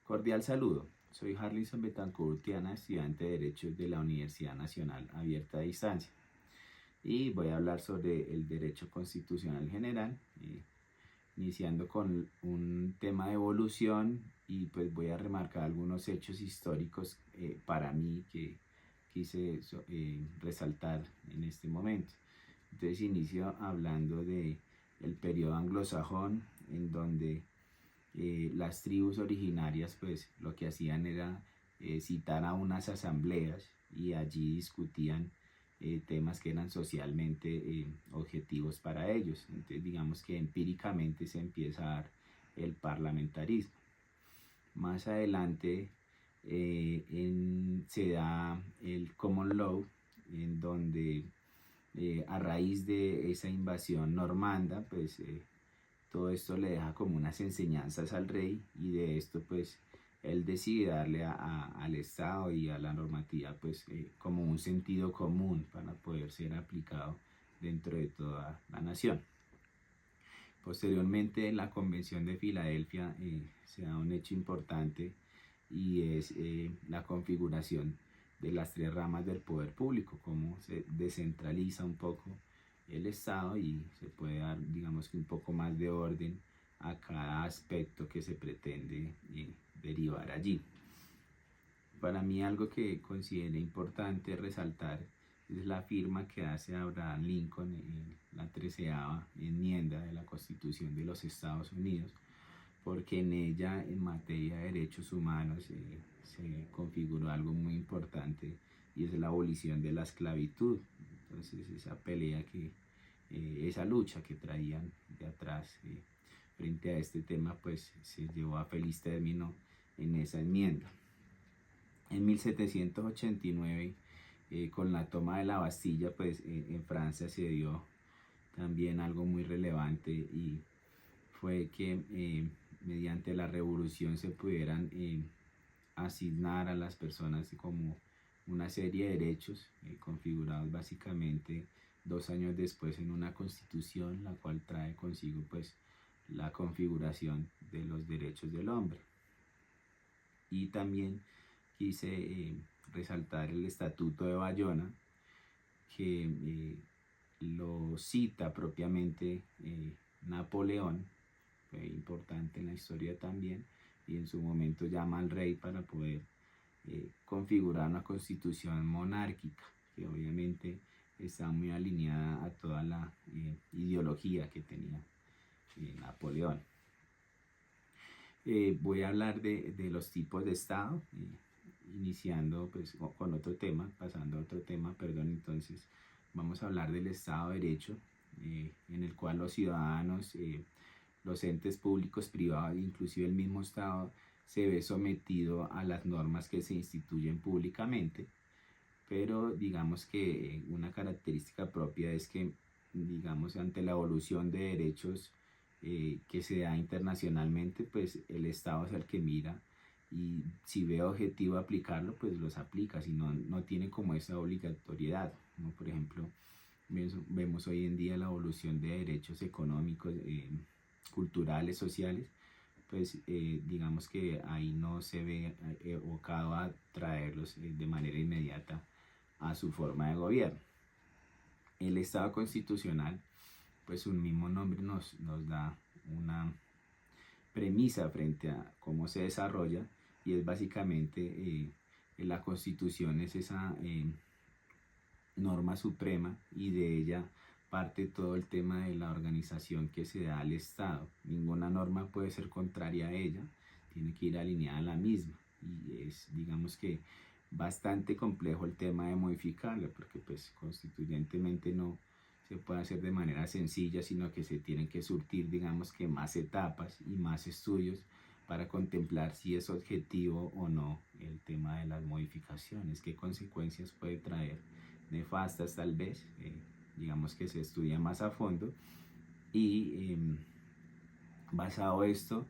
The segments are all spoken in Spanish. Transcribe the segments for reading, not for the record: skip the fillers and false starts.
Cordial saludo. Soy Harlinson Betancourt Tiana, estudiante de Derecho de la Universidad Nacional Abierta a Distancia. Y voy a hablar sobre el derecho constitucional general, iniciando con un tema de evolución, y pues voy a remarcar algunos hechos históricos para mí que quise resaltar en este momento. Entonces inicio hablando de el periodo anglosajón, en donde las tribus originarias pues lo que hacían era citar a unas asambleas y allí discutían temas que eran socialmente objetivos para ellos. Entonces digamos que empíricamente se empieza a dar el parlamentarismo. Más adelante se da el common law, en donde a raíz de esa invasión normanda pues todo esto le deja como unas enseñanzas al rey, y de esto pues él decide darle al Estado y a la normativa pues como un sentido común para poder ser aplicado dentro de toda la nación. Posteriormente, en la Convención de Filadelfia se da un hecho importante, y es la configuración de las tres ramas del poder público, cómo se descentraliza un poco el Estado y se puede dar, digamos que un poco más de orden a cada aspecto que se pretende derivar allí. Para mí, algo que consideré importante resaltar es la firma que hace Abraham Lincoln en la 13ª enmienda de la Constitución de los Estados Unidos, porque en ella, en materia de derechos humanos, se configuró algo muy importante, y es la abolición de la esclavitud. Entonces esa lucha que traían de atrás frente a este tema pues se llevó a feliz término en esa enmienda. En 1789, con la toma de la Bastilla, pues en Francia se dio también algo muy relevante, y fue que mediante la revolución se pudieran asignar a las personas como una serie de derechos configurados básicamente 2 años después en una constitución, la cual trae consigo pues la configuración de los derechos del hombre. Y también quise resaltar el Estatuto de Bayona, que lo cita propiamente Napoleón. Fue importante en la historia también, y en su momento llama al rey para poder configurar una constitución monárquica, que obviamente está muy alineada a toda la ideología que tenía Napoleón. Voy a hablar de los tipos de Estado, iniciando pues con otro tema, pasando a otro tema, perdón. Entonces vamos a hablar del Estado de Derecho, en el cual los ciudadanos, los entes públicos, privados, inclusive el mismo Estado, se ve sometido a las normas que se instituyen públicamente. Pero digamos que una característica propia es que, digamos, ante la evolución de derechos que se da internacionalmente, pues el Estado es el que mira, y si ve objetivo aplicarlo, pues los aplica, si no, no tiene como esa obligatoriedad, ¿no? Por ejemplo, vemos hoy en día la evolución de derechos económicos, culturales, sociales, pues digamos que ahí no se ve evocado a traerlos de manera inmediata a su forma de gobierno. El Estado constitucional, pues un mismo nombre nos da una premisa frente a cómo se desarrolla, y es básicamente la Constitución es esa norma suprema, y de ella parte todo el tema de la organización que se da al Estado. Ninguna norma puede ser contraria a ella, tiene que ir alineada a la misma, y es, digamos que, bastante complejo el tema de modificarla, porque pues constituyentemente no se puede hacer de manera sencilla, sino que se tienen que surtir, digamos que, más etapas y más estudios para contemplar si es objetivo o no el tema de las modificaciones, qué consecuencias puede traer, nefastas tal vez, digamos que se estudia más a fondo, y basado esto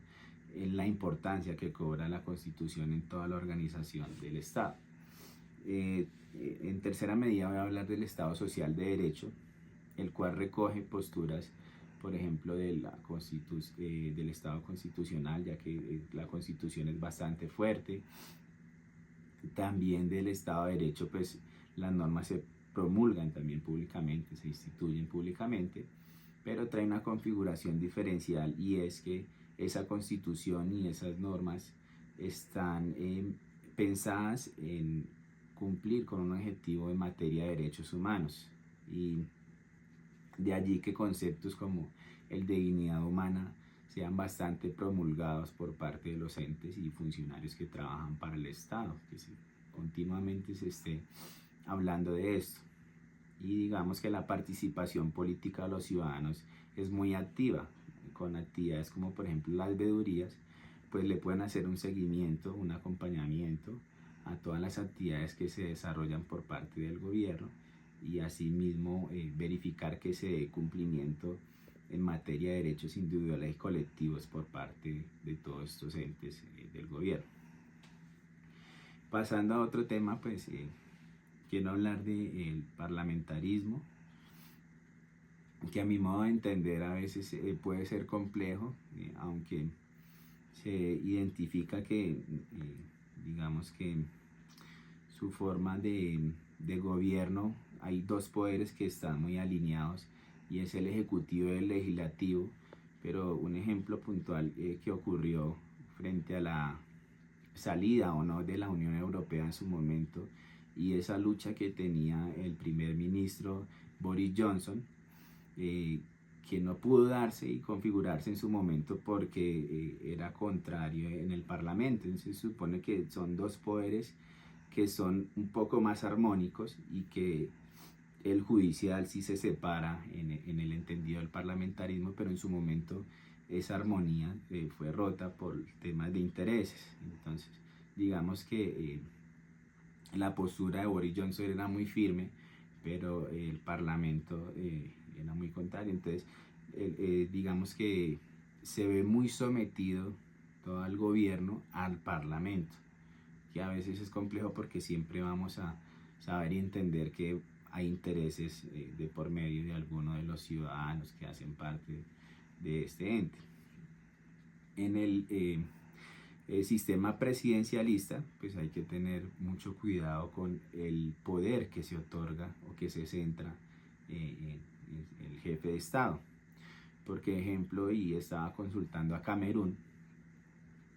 en la importancia que cobra la Constitución en toda la organización del Estado. En tercera medida voy a hablar del Estado social de Derecho, el cual recoge posturas por ejemplo, del Estado constitucional, ya que la Constitución es bastante fuerte. También del Estado de Derecho, pues las normas se promulgan también públicamente, se instituyen públicamente, pero trae una configuración diferencial, y es que esa Constitución y esas normas están pensadas en cumplir con un objetivo en materia de derechos humanos, y de allí que conceptos como el de dignidad humana sean bastante promulgados por parte de los entes y funcionarios que trabajan para el Estado, que continuamente se esté hablando de esto. Y digamos que la participación política de los ciudadanos es muy activa, con actividades como por ejemplo las veedurías, pues le pueden hacer un seguimiento, un acompañamiento a todas las actividades que se desarrollan por parte del gobierno, y asimismo verificar que se dé cumplimiento en materia de derechos individuales y colectivos por parte de todos estos entes del gobierno. Pasando a otro tema, pues quiero hablar del parlamentarismo, que a mi modo de entender a veces puede ser complejo, aunque se identifica que, digamos que su forma de gobierno, hay dos poderes que están muy alineados, y es el ejecutivo y el legislativo. Pero un ejemplo puntual que ocurrió frente a la salida o no de la Unión Europea en su momento, y esa lucha que tenía el primer ministro Boris Johnson, que no pudo darse y configurarse en su momento porque era contrario en el Parlamento. Entonces se supone que son dos poderes que son un poco más armónicos, y que el judicial sí se separa en el entendido del parlamentarismo, pero en su momento esa armonía fue rota por temas de intereses. Entonces digamos que la postura de Boris Johnson era muy firme, pero el parlamento era muy contrario. Entonces digamos que se ve muy sometido todo el gobierno al parlamento, que a veces es complejo porque siempre vamos a saber y entender que hay intereses de por medio de algunos de los ciudadanos que hacen parte de este ente. En el sistema presidencialista, pues hay que tener mucho cuidado con el poder que se otorga o que se centra en el jefe de Estado. Porque, ejemplo, y estaba consultando a Camerún,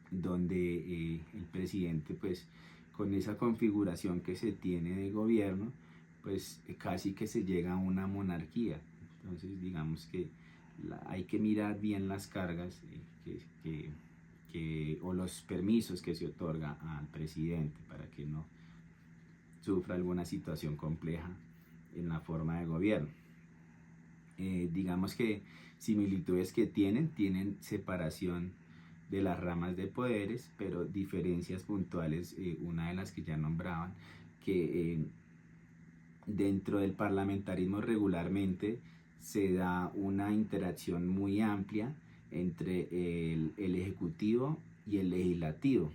donde el presidente, pues con esa configuración que se tiene de gobierno, pues casi que se llega a una monarquía. Entonces digamos que hay que mirar bien las cargas o los permisos que se otorga al presidente, para que no sufra alguna situación compleja en la forma de gobierno. Digamos que similitudes que tienen separación de las ramas de poderes, pero diferencias puntuales, una de las que ya nombraban, que dentro del parlamentarismo regularmente se da una interacción muy amplia entre el ejecutivo y el legislativo,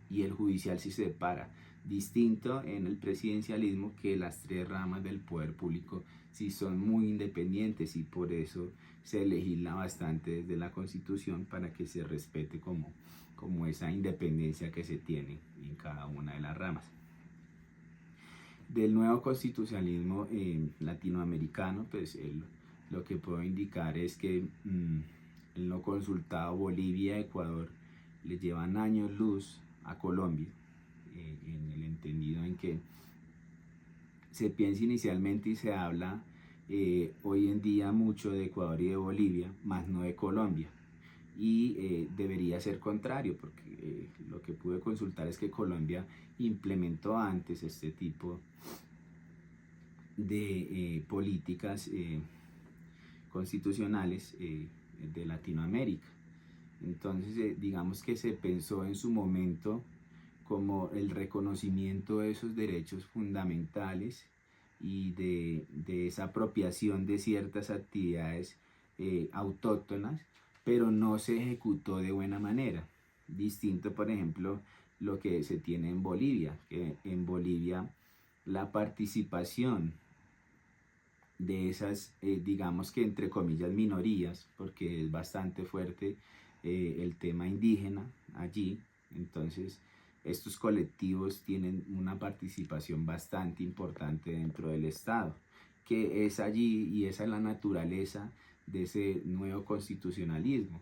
y el judicial sí se separa, distinto en el presidencialismo, que las tres ramas del poder público sí son muy independientes, y por eso se legisla bastante desde la Constitución para que se respete como esa independencia que se tiene en cada una de las ramas. Del nuevo constitucionalismo latinoamericano, pues lo que puedo indicar es que en lo consultado, Bolivia y Ecuador le llevan años luz a Colombia, en el entendido en que se piensa inicialmente y se habla hoy en día mucho de Ecuador y de Bolivia, más no de Colombia. Y debería ser contrario, porque lo que pude consultar es que Colombia implementó antes este tipo de políticas constitucionales de Latinoamérica. Entonces digamos que se pensó en su momento como el reconocimiento de esos derechos fundamentales y de esa apropiación de ciertas actividades autóctonas, pero no se ejecutó de buena manera. Distinto, por ejemplo, lo que se tiene en Bolivia, que en Bolivia la participación de esas, digamos que entre comillas, minorías, porque es bastante fuerte el tema indígena allí. Entonces, estos colectivos tienen una participación bastante importante dentro del Estado, que es allí y esa es la naturaleza de ese nuevo constitucionalismo,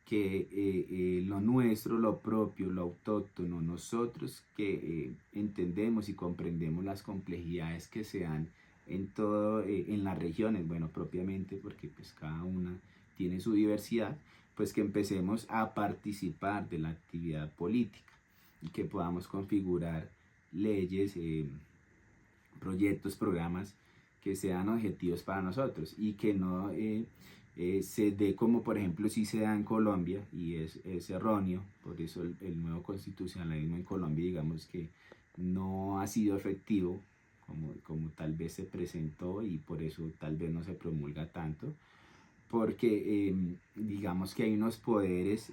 que lo nuestro, lo propio, lo autóctono, nosotros que entendemos y comprendemos las complejidades que se dan en todo, en las regiones, bueno, propiamente porque pues cada una tiene su diversidad, pues que empecemos a participar de la actividad política y que podamos configurar leyes, proyectos, programas que sean objetivos para nosotros y que no se dé como por ejemplo si se da en Colombia y es erróneo, por eso el nuevo constitucionalismo en Colombia digamos que no ha sido efectivo como tal vez se presentó y por eso tal vez no se promulga tanto, porque digamos que hay unos poderes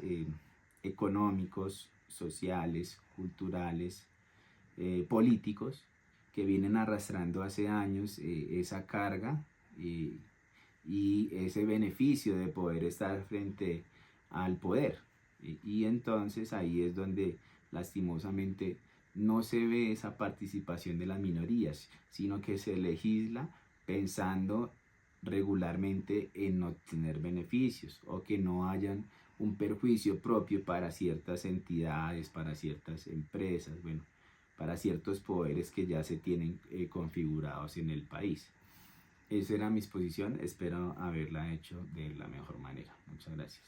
económicos, sociales, culturales, políticos que vienen arrastrando hace años esa carga y ese beneficio de poder estar frente al poder. Y entonces ahí es donde lastimosamente no se ve esa participación de las minorías, sino que se legisla pensando regularmente en obtener beneficios o que no hayan un perjuicio propio para ciertas entidades, para ciertas empresas, bueno, para ciertos poderes que ya se tienen configurados en el país. Esa era mi exposición, espero haberla hecho de la mejor manera. Muchas gracias.